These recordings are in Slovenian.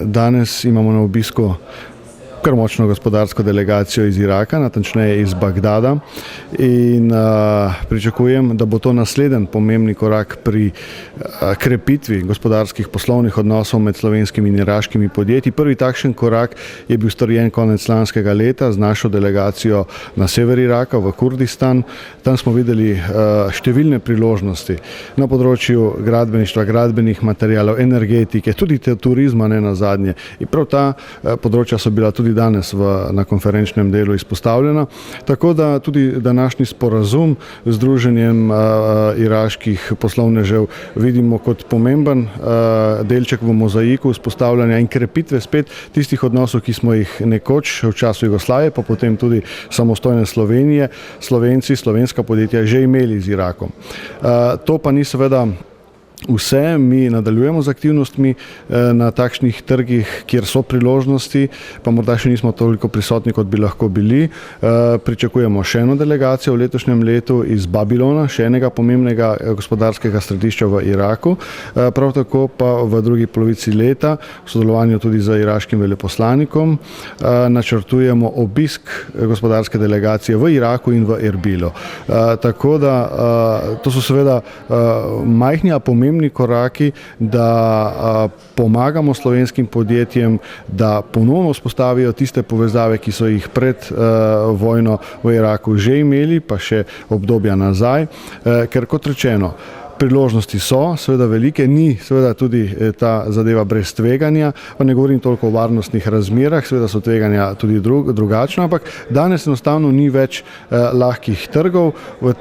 Danes imamo na obisku kar močno gospodarsko delegacijo iz Iraka, natančneje iz Bagdada, in pričakujem, da bo to naslednji pomembni korak pri krepitvi gospodarskih poslovnih odnosov med slovenskimi in iraškimi podjetji. Prvi takšen korak je bil storjen konec lanskega leta z našo delegacijo na sever Iraka, v Kurdistan. Tam smo videli številne priložnosti na področju gradbeništva, gradbenih materialov, energetike, tudi turizma ne nazadnje. In prav ta področja so bila tudi danes na konferenčnem delu izpostavljena. Tako da tudi današnji sporazum z Združenjem iraških poslovnežev vidimo kot pomemben delček v mozaiku vzpostavljanja in krepitve spet tistih odnosov, ki smo jih nekoč v času Jugoslavije, pa potem tudi samostojne Slovenije, Slovenci, slovenska podjetja že imeli z Irakom. To pa ni seveda vse, mi nadaljujemo z aktivnostmi na takšnih trgih, kjer so priložnosti, pa morda še nismo toliko prisotni, kot bi lahko bili. Pričakujemo še eno delegacijo v letošnjem letu iz Babilona, še enega pomembnega gospodarskega središča v Iraku. Prav tako pa v drugi polovici leta v sodelovanju tudi z iraškim veleposlanikom načrtujemo obisk gospodarske delegacije v Iraku in v Erbilu. Tako da to so seveda majhni, a pomembni koraki, da pomagamo slovenskim podjetjem, da ponovno vzpostavijo tiste povezave, ki so jih pred vojno v Iraku že imeli, pa še obdobja nazaj, ker kot rečeno, priložnosti so seveda velike, ni seveda tudi ta zadeva brez tveganja, pa ne govorim toliko o varnostnih razmerah, seveda so tveganja tudi drugačna, ampak danes enostavno ni več lahkih trgov v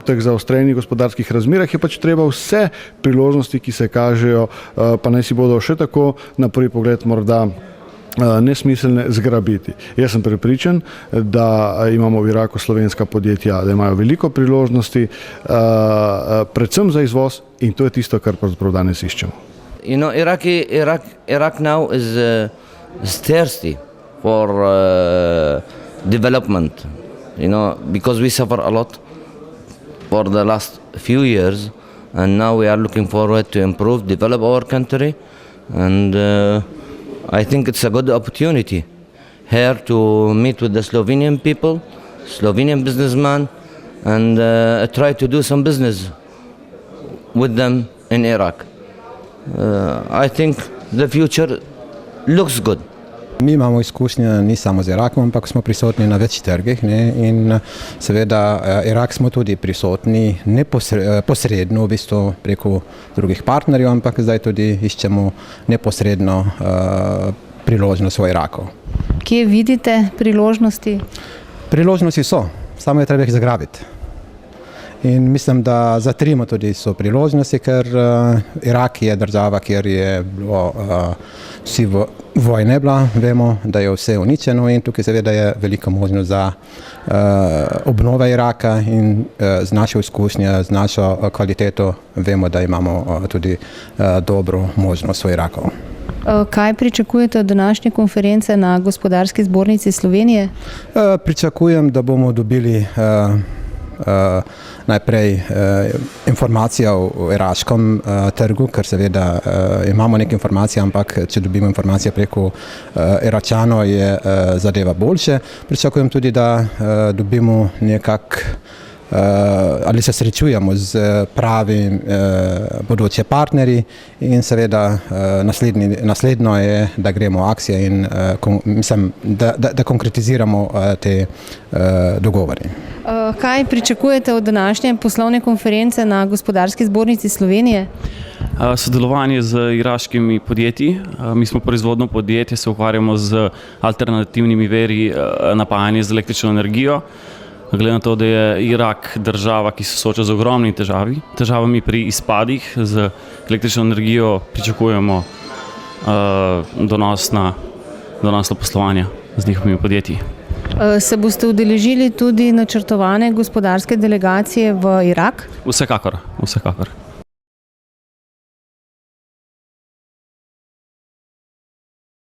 teh zaostrenih gospodarskih razmerah, je pač treba vse priložnosti, ki se kažejo, pa naj si bodo še tako na prvi pogled morda nesmiselne, zgrabiti. Jaz sem prepričan, da imamo v Iraku slovenska podjetja, da imajo veliko priložnosti, predvsem za izvoz, in to je tisto, kar pravzaprav danes iščemo. You know, Iraq now is thirsty for development, you know, because we suffer a lot for the last few years, and now we are looking forward to improve, develop our country, and I think it's a good opportunity here to meet with the Slovenian people, Slovenian businessmen, and try to do some business with them in Iraq. I think the future looks good. Mi imamo izkušnje ni samo z Irakom, ampak smo prisotni na več trgih, in seveda Irak smo tudi prisotni posredno, v bistvu preko drugih partnerjev, ampak zdaj tudi iščemo neposredno priložnost v Iraku. Kje vidite priložnosti? Priložnosti so, samo je treba jih zagrabiti. In mislim, da za trimo tudi so priložnosti, ker Irak je država, kjer je bilo vsi vojne bila, vemo, da je vse uničeno, in tukaj seveda je velika možnost za obnove Iraka, in z našo izkušnjo, z našo kvaliteto vemo, da imamo tudi dobro možnost v Iraku. Kaj pričakujete od današnje konference na Gospodarski zbornici Slovenije? Pričakujem, da bomo dobili najprej informacija o iraškem trgu, ker seveda imamo neke informacije, ampak če dobimo informacije preko Iračanov, je zadeva boljše. Pričakujem tudi, da dobimo ali se srečujemo z pravimi bodoče partnerji, in seveda naslednjo je, da gremo v akcije in mislim, da konkretiziramo te dogovore. Kaj pričakujete od današnje poslovne konference na Gospodarski zbornici Slovenije? Sodelovanje z iraškimi podjetji. Mi smo proizvodno podjetje, se ukvarjamo z alternativnimi viri napajanja z električno energijo. Glede na to, da je Irak država, ki se sooča z ogromnimi težavami pri izpadih z električno energijo, pričakujemo donosno poslovanje z njihovimi podjetji. Se boste udeležili tudi načrtovane gospodarske delegacije v Irak? Vsekakor.